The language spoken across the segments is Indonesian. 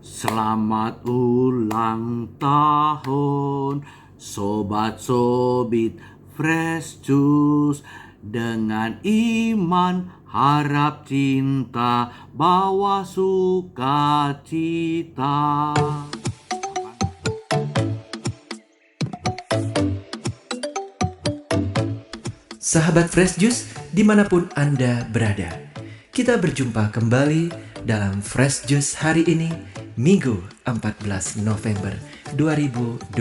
Selamat ulang tahun Sobat Sobit Fresh Juice. Dengan iman, harap cinta, bawa sukacita. Sahabat Fresh Juice dimanapun Anda berada, kita berjumpa kembali dalam Fresh Juice hari ini, Minggu 14 November 2021.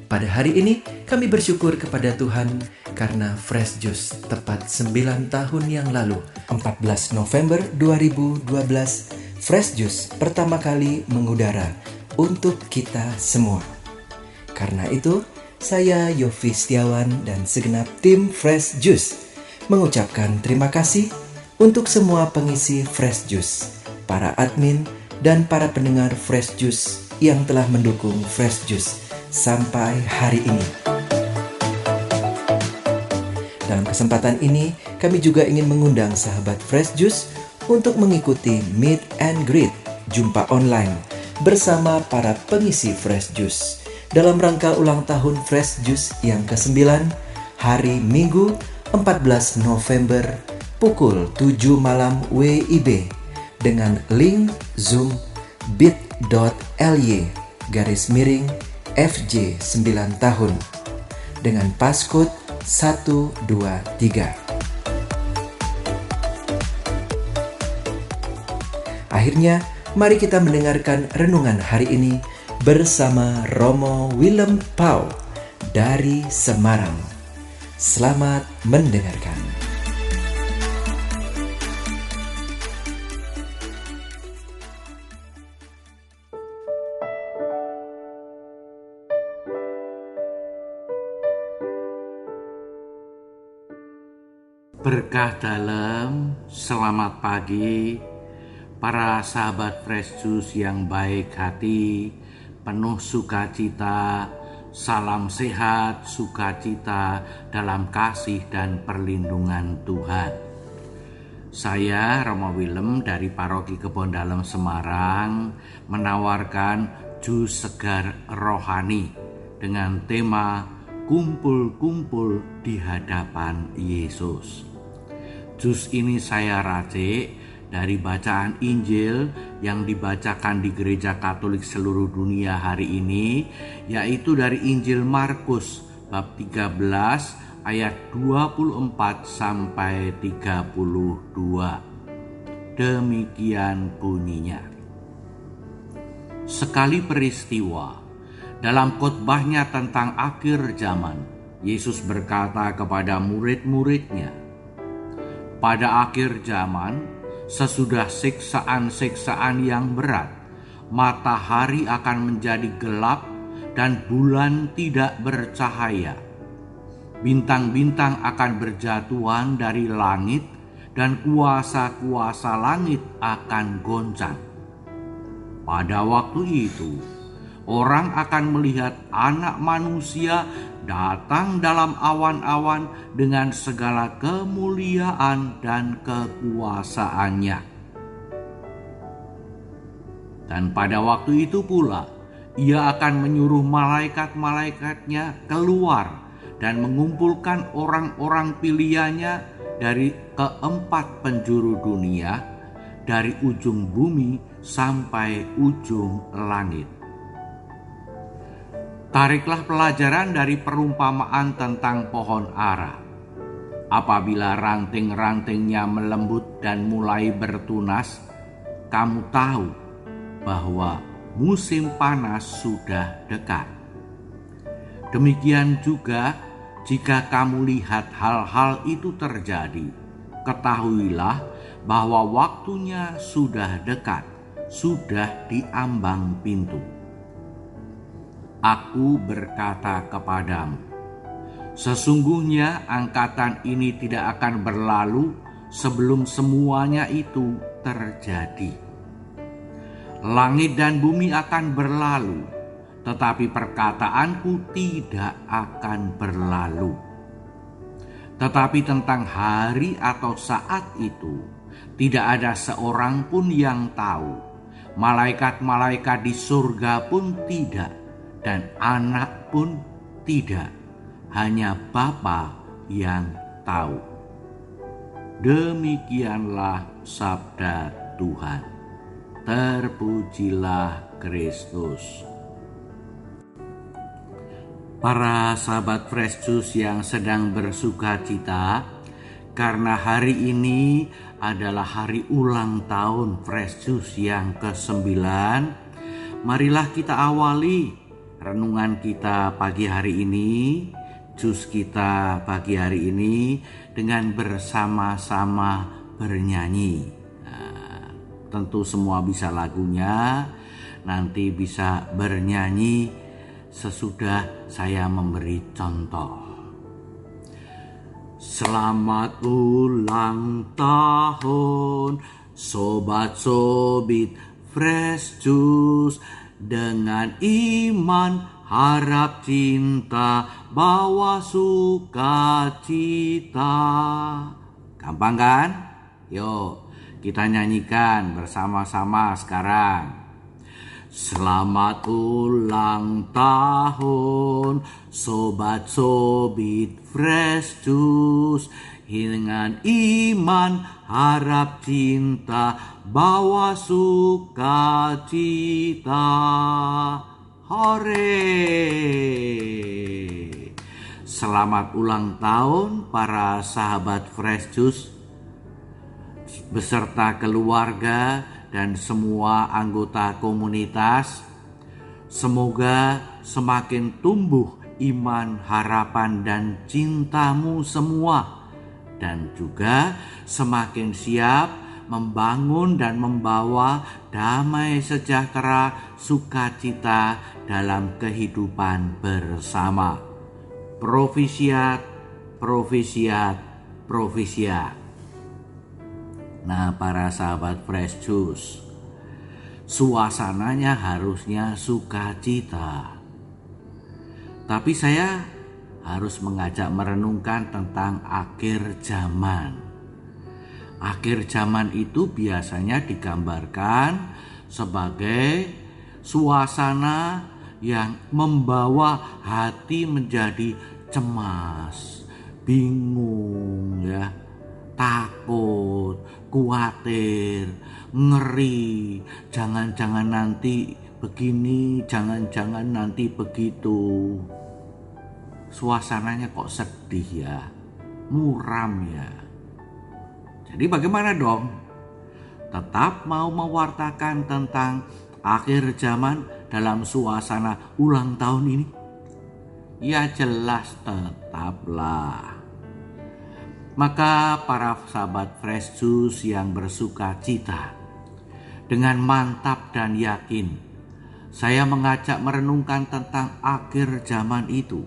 Pada hari ini kami bersyukur kepada Tuhan karena Fresh Juice tepat 9 tahun yang lalu, 14 November 2012, Fresh Juice pertama kali mengudara untuk kita semua. Karena itu, saya Yofi Setiawan dan segenap tim Fresh Juice mengucapkan terima kasih untuk semua pengisi Fresh Juice, para admin dan para pendengar Fresh Juice yang telah mendukung Fresh Juice sampai hari ini. Dalam kesempatan ini, kami juga ingin mengundang sahabat Fresh Juice untuk mengikuti Meet and Greet, jumpa online bersama para pengisi Fresh Juice dalam rangka ulang tahun Fresh Juice yang ke-9, hari Minggu 14 November pukul 7 malam WIB dengan link Zoom bit.ly/FJ 9 tahun dengan passcode 123. Akhirnya, mari kita mendengarkan renungan hari ini bersama Romo Willem Pau dari Semarang. Selamat mendengarkan. Berkah dalam, selamat pagi para sahabat Fresh Juice yang baik hati, penuh sukacita, salam sehat, sukacita dalam kasih dan perlindungan Tuhan. Saya Romo Willem dari Paroki Kebon Dalem Semarang menawarkan jus segar rohani dengan tema kumpul-kumpul di hadapan Yesus. Jus ini saya racik dari bacaan Injil yang dibacakan di Gereja Katolik seluruh dunia hari ini, yaitu dari Injil Markus bab 13 ayat 24 sampai 32. Demikian bunyinya. Sekali peristiwa, dalam khotbahnya tentang akhir zaman, Yesus berkata kepada murid-muridnya, pada akhir zaman, sesudah siksaan-siksaan yang berat, matahari akan menjadi gelap dan bulan tidak bercahaya. Bintang-bintang akan berjatuhan dari langit dan kuasa-kuasa langit akan goncang. Pada waktu itu, orang akan melihat Anak Manusia datang dalam awan-awan dengan segala kemuliaan dan kekuasaannya. Dan pada waktu itu pula, Ia akan menyuruh malaikat-malaikatnya keluar dan mengumpulkan orang-orang pilihannya dari keempat penjuru dunia, dari ujung bumi sampai ujung langit. Tariklah pelajaran dari perumpamaan tentang pohon ara. Apabila ranting-rantingnya melembut dan mulai bertunas, kamu tahu bahwa musim panas sudah dekat. Demikian juga jika kamu lihat hal-hal itu terjadi, ketahuilah bahwa waktunya sudah dekat, sudah di ambang pintu. Aku berkata kepadamu, sesungguhnya angkatan ini tidak akan berlalu sebelum semuanya itu terjadi. Langit dan bumi akan berlalu, tetapi perkataanku tidak akan berlalu. Tetapi tentang hari atau saat itu, tidak ada seorang pun yang tahu, malaikat-malaikat di surga pun tidak, dan anak pun tidak. Hanya Bapa yang tahu. Demikianlah sabda Tuhan. Terpujilah Kristus. Para sahabat Fresh Juice yang sedang bersuka cita, karena hari ini adalah hari ulang tahun Fresh Juice yang ke-9, marilah kita awali renungan kita pagi hari ini, jus kita pagi hari ini dengan bersama-sama bernyanyi. Tentu semua bisa lagunya, nanti bisa bernyanyi sesudah saya memberi contoh. Selamat ulang tahun Sobat Sobit Fresh Juice, dengan iman, harap, cinta, bawa sukacita. Gampang kan? Yuk kita nyanyikan bersama-sama sekarang. Selamat ulang tahun Sobat Sobit Fresh Juice, dengan iman, harap, cinta, bawa sukacita. Hore! Selamat ulang tahun para sahabat Fresh Juice beserta keluarga dan semua anggota komunitas. Semoga semakin tumbuh iman, harapan, dan cintamu semua, dan juga semakin siap membangun dan membawa damai sejahtera, sukacita dalam kehidupan bersama. Profisiat, profisiat, profisiat. Nah, para sahabat Fresh Juice, suasananya harusnya sukacita. Tapi saya harus mengajak merenungkan tentang akhir zaman. Akhir zaman itu biasanya digambarkan sebagai suasana yang membawa hati menjadi cemas, bingung, takut, khawatir, ngeri, jangan-jangan nanti begini, jangan-jangan nanti begitu. Suasananya kok sedih ya, muram ya. Jadi bagaimana dong? Tetap mau mewartakan tentang akhir zaman dalam suasana ulang tahun ini? Ya jelas tetaplah. Maka para sahabat Fresh Juice yang bersuka cita, dengan mantap dan yakin, saya mengajak merenungkan tentang akhir zaman itu.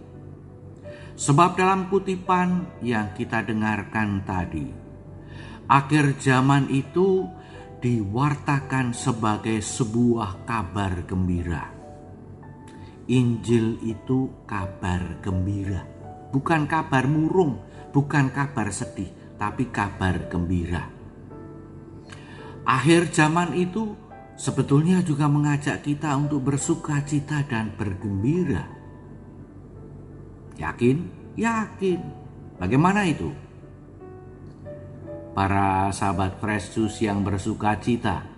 Sebab dalam kutipan yang kita dengarkan tadi, akhir zaman itu diwartakan sebagai sebuah kabar gembira. Injil itu kabar gembira, bukan kabar murung, bukan kabar sedih, tapi kabar gembira. Akhir zaman itu sebetulnya juga mengajak kita untuk bersuka cita dan bergembira. Yakin? Yakin. Bagaimana itu? Para sahabat Fresh Juice yang bersuka cita,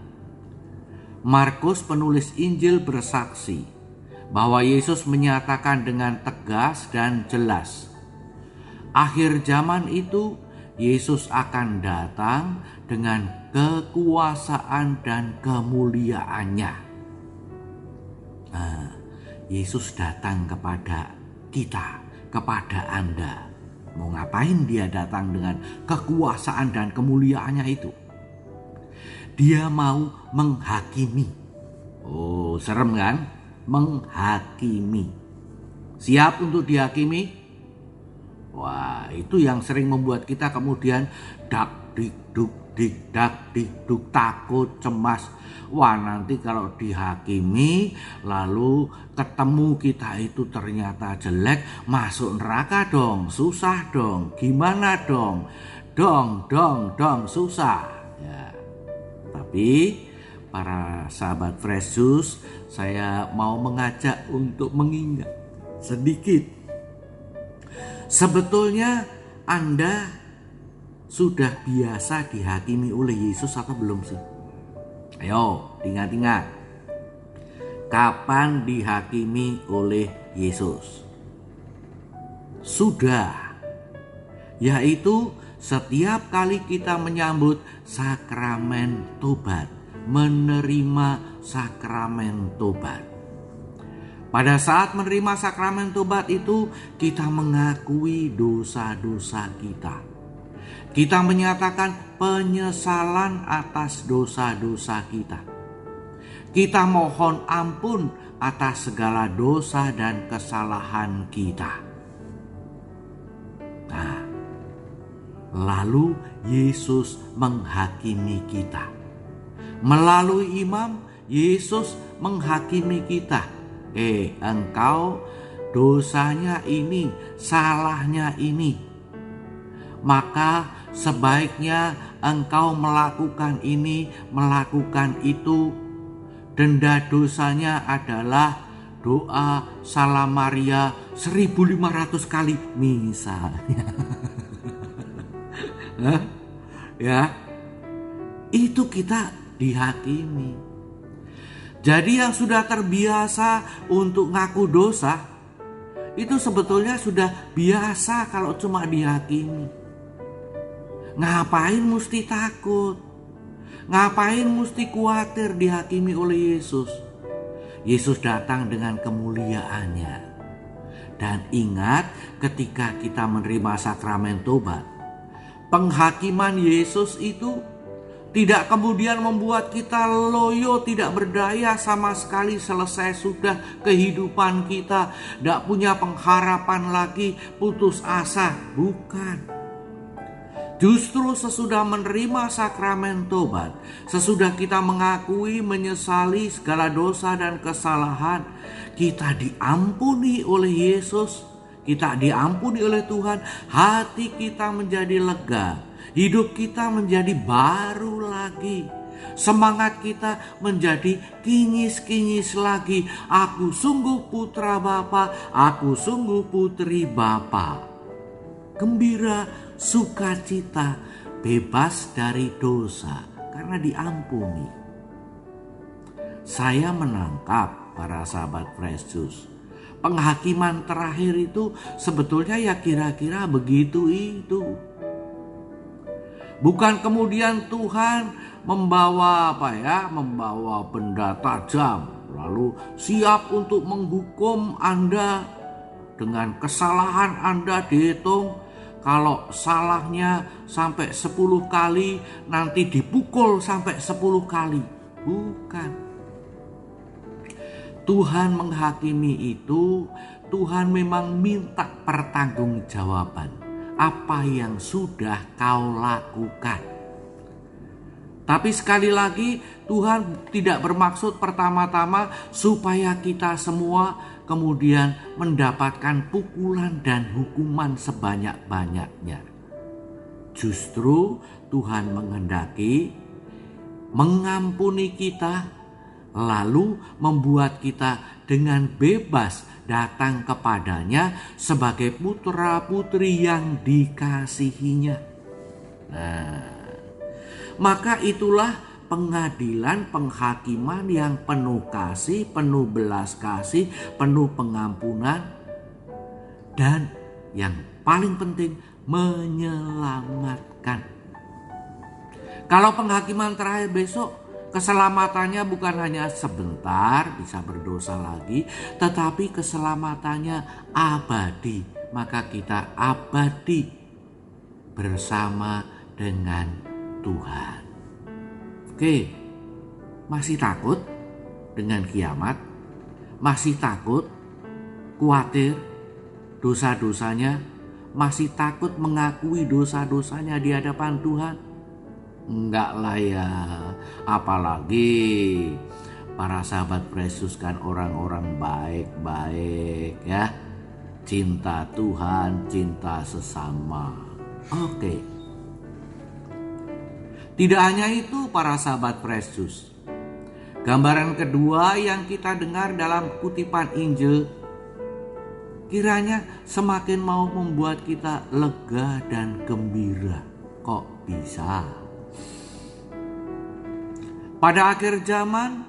Markus penulis Injil bersaksi bahwa Yesus menyatakan dengan tegas dan jelas, akhir zaman itu Yesus akan datang dengan kekuasaan dan kemuliaannya. Yesus datang kepada kita, kepada Anda. Mau ngapain dia datang dengan kekuasaan dan kemuliaannya itu? Dia mau menghakimi. Oh, serem kan? Menghakimi. Siap untuk dihakimi? Wah, itu yang sering membuat kita kemudian dak dikduk takut, cemas. Wah, nanti kalau dihakimi lalu ketemu kita itu ternyata jelek, masuk neraka dong, susah dong, gimana dong, susah ya. Tapi para sahabat Fresh Juice, saya mau mengajak untuk mengingat sedikit. Sebetulnya Anda sudah biasa dihakimi oleh Yesus atau belum sih? Ayo, ingat-ingat. Kapan dihakimi oleh Yesus? Sudah. Yaitu setiap kali kita menyambut sakramen tobat, menerima sakramen tobat. Pada saat menerima sakramen tobat itu, kita mengakui dosa-dosa kita. Kita menyatakan penyesalan atas dosa-dosa kita. Kita mohon ampun atas segala dosa dan kesalahan kita. Nah, lalu Yesus menghakimi kita. Melalui imam, Yesus menghakimi kita. Engkau dosanya ini, salahnya ini. Maka sebaiknya engkau melakukan ini, melakukan itu. Denda dosanya adalah doa Salam Maria 1500 kali misalnya. Ya, itu kita dihakimi. Jadi yang sudah terbiasa untuk ngaku dosa, itu sebetulnya sudah biasa kalau cuma dihakimi. Ngapain mesti takut? Ngapain mesti khawatir dihakimi oleh Yesus? Yesus datang dengan kemuliaannya. Dan ingat, ketika kita menerima sakramen tobat, penghakiman Yesus itu tidak kemudian membuat kita loyo, tidak berdaya sama sekali, selesai sudah kehidupan kita, tidak punya pengharapan lagi, putus asa. Bukan. Justru sesudah menerima sakramen tobat, sesudah kita mengakui, menyesali segala dosa dan kesalahan, kita diampuni oleh Yesus, kita diampuni oleh Tuhan, hati kita menjadi lega. Hidup kita menjadi baru lagi. Semangat kita menjadi kinyis-kinyis lagi. Aku sungguh putra Bapa, aku sungguh putri Bapa. Gembira, sukacita, bebas dari dosa karena diampuni. Saya menangkap para sahabat Fresh Juice, penghakiman terakhir itu sebetulnya ya kira-kira begitu itu. Bukan kemudian Tuhan membawa membawa benda tajam lalu siap untuk menghukum Anda. Dengan kesalahan Anda dihitung, kalau salahnya sampai 10 kali nanti dipukul sampai 10 kali. Bukan. Tuhan menghakimi itu, Tuhan memang minta pertanggungjawaban apa yang sudah kau lakukan. Tapi sekali lagi, Tuhan tidak bermaksud pertama-tama supaya kita semua kemudian mendapatkan pukulan dan hukuman sebanyak-banyaknya. Justru Tuhan menghendaki mengampuni kita, lalu membuat kita dengan bebas datang kepadanya sebagai putra-putri yang dikasihinya. Nah, maka itulah pengadilan, penghakiman yang penuh kasih, penuh belas kasih, penuh pengampunan, dan yang paling penting menyelamatkan. Kalau penghakiman terakhir besok, keselamatannya bukan hanya sebentar bisa berdosa lagi, tetapi keselamatannya abadi. Maka kita abadi bersama dengan Tuhan. Oke, masih takut dengan kiamat? Masih takut, khawatir dosa-dosanya? Masih takut mengakui dosa-dosanya di hadapan Tuhan? Enggak lah ya, apalagi para sahabat Yesus kan orang-orang baik-baik ya. Cinta Tuhan, cinta sesama. Oke. Tidak hanya itu para sahabat Yesus. Gambaran kedua yang kita dengar dalam kutipan Injil kiranya semakin mau membuat kita lega dan gembira. Kok bisa? Pada akhir zaman,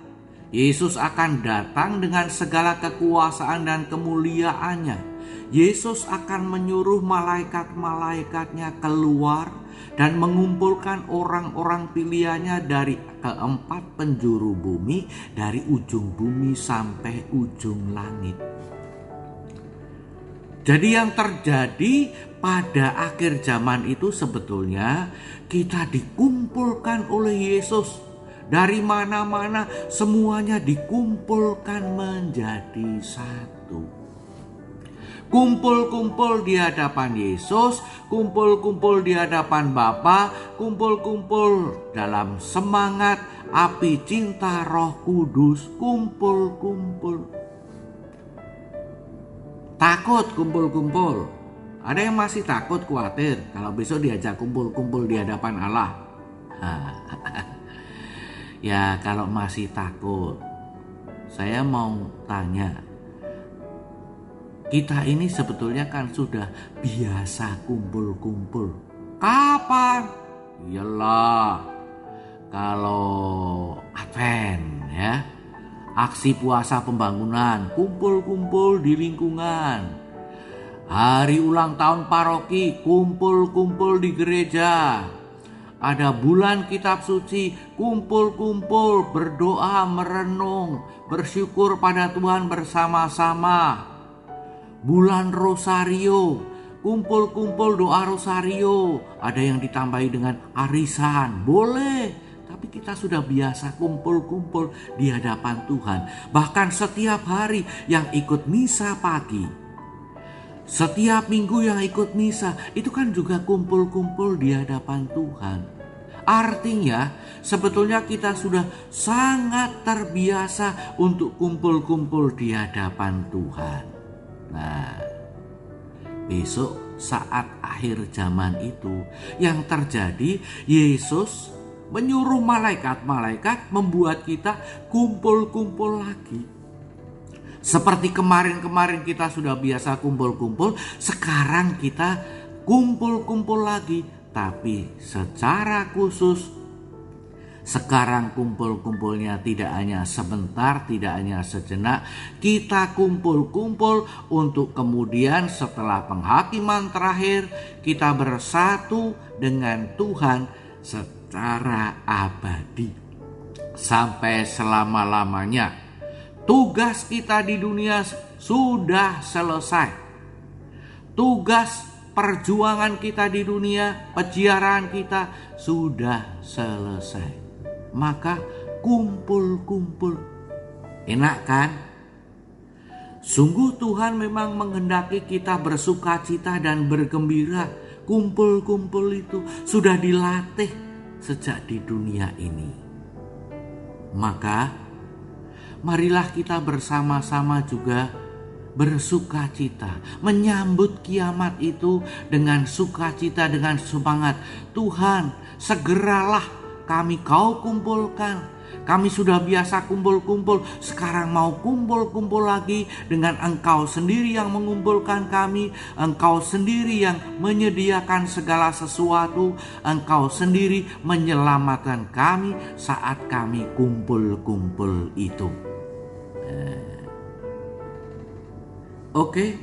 Yesus akan datang dengan segala kekuasaan dan kemuliaannya. Yesus akan menyuruh malaikat-malaikatnya keluar dan mengumpulkan orang-orang pilihannya dari keempat penjuru bumi, dari ujung bumi sampai ujung langit. Jadi yang terjadi pada akhir zaman itu sebetulnya kita dikumpulkan oleh Yesus. Dari mana-mana semuanya dikumpulkan menjadi satu. Kumpul-kumpul di hadapan Yesus, kumpul-kumpul di hadapan Bapa, kumpul-kumpul dalam semangat api cinta Roh Kudus, kumpul-kumpul. Takut kumpul-kumpul. Ada yang masih takut, khawatir kalau besok diajak kumpul-kumpul di hadapan Allah. Ya, kalau masih takut, saya mau tanya, kita ini sebetulnya kan sudah biasa kumpul-kumpul. Kapan? Iyalah, kalau Advent ya, aksi puasa pembangunan, kumpul-kumpul di lingkungan. Hari ulang tahun paroki, kumpul-kumpul di gereja. Ada bulan kitab suci, kumpul-kumpul, berdoa, merenung, bersyukur pada Tuhan bersama-sama. Bulan Rosario, kumpul-kumpul doa Rosario. Ada yang ditambahi dengan arisan, boleh. Tapi kita sudah biasa kumpul-kumpul di hadapan Tuhan. Bahkan setiap hari yang ikut misa pagi, setiap minggu yang ikut misa, itu kan juga kumpul-kumpul di hadapan Tuhan. Artinya sebetulnya kita sudah sangat terbiasa untuk kumpul-kumpul di hadapan Tuhan. Nah, besok saat akhir zaman itu yang terjadi, Yesus menyuruh malaikat-malaikat membuat kita kumpul-kumpul lagi. Seperti kemarin-kemarin kita sudah biasa kumpul-kumpul, sekarang kita kumpul-kumpul lagi. Tapi secara khusus, sekarang kumpul-kumpulnya tidak hanya sebentar, tidak hanya sejenak. Kita kumpul-kumpul untuk kemudian setelah penghakiman terakhir, kita bersatu dengan Tuhan secara abadi sampai selama-lamanya. Tugas kita di dunia sudah selesai. Tugas perjuangan kita di dunia, peziarahan kita sudah selesai. Maka kumpul-kumpul. Enak kan? Sungguh Tuhan memang menghendaki kita bersukacita dan bergembira. Kumpul-kumpul itu sudah dilatih sejak di dunia ini. Maka marilah kita bersama-sama juga bersukacita, menyambut kiamat itu dengan sukacita, dengan semangat. Tuhan, segeralah kami Kau kumpulkan. Kami sudah biasa kumpul-kumpul, sekarang mau kumpul-kumpul lagi dengan Engkau sendiri yang mengumpulkan kami. Engkau sendiri yang menyediakan segala sesuatu. Engkau sendiri menyelamatkan kami saat kami kumpul-kumpul itu. Oke,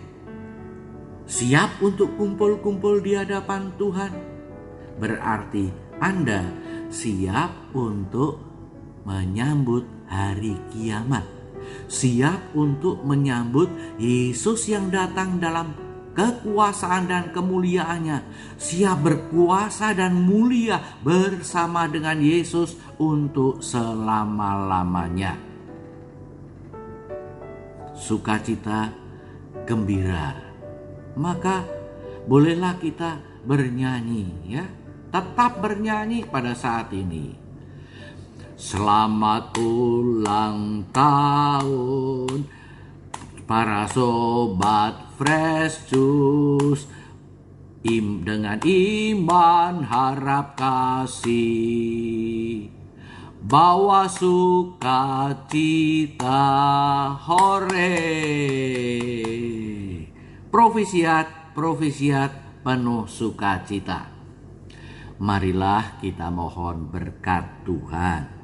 siap untuk kumpul-kumpul di hadapan Tuhan? Berarti Anda siap untuk menyambut hari kiamat. Siap untuk menyambut Yesus yang datang dalam kekuasaan dan kemuliaannya. Siap berkuasa dan mulia bersama dengan Yesus untuk selama-lamanya. Sukacita, gembira. Maka bolehlah kita bernyanyi ya. Tetap bernyanyi pada saat ini. Selamat ulang tahun para sobat Fresh Juice. Dengan iman harap kasih bawa sukacita, hore. Profisiat, profisiat penuh sukacita. Marilah kita mohon berkat Tuhan.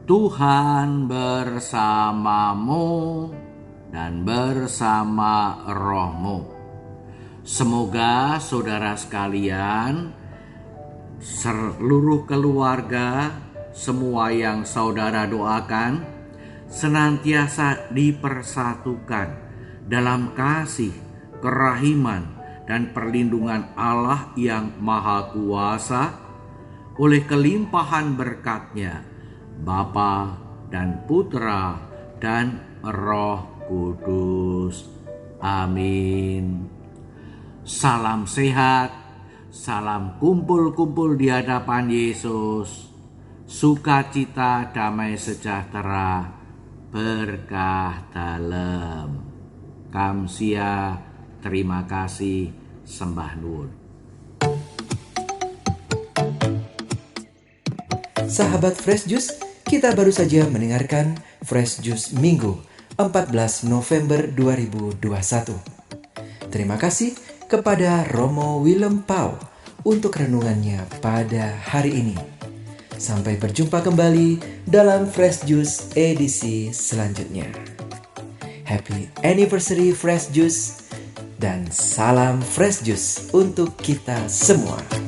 Tuhan bersamamu dan bersama rohmu. Semoga saudara sekalian, seluruh keluarga, semua yang saudara doakan, senantiasa dipersatukan dalam kasih, kerahiman, dan perlindungan Allah yang Maha Kuasa oleh kelimpahan berkat-Nya, Bapa dan Putra dan Roh Kudus. Amin. Salam sehat, salam kumpul-kumpul di hadapan Yesus, sukacita, damai sejahtera, berkah dalem. Kamsia, terima kasih, sembah nuwun. Sahabat Fresh Juice, kita baru saja mendengarkan Fresh Juice Minggu 14 November 2021. Terima kasih kepada Romo Willem Pau untuk renungannya pada hari ini. Sampai berjumpa kembali dalam Fresh Juice edisi selanjutnya. Happy anniversary Fresh Juice dan salam Fresh Juice untuk kita semua.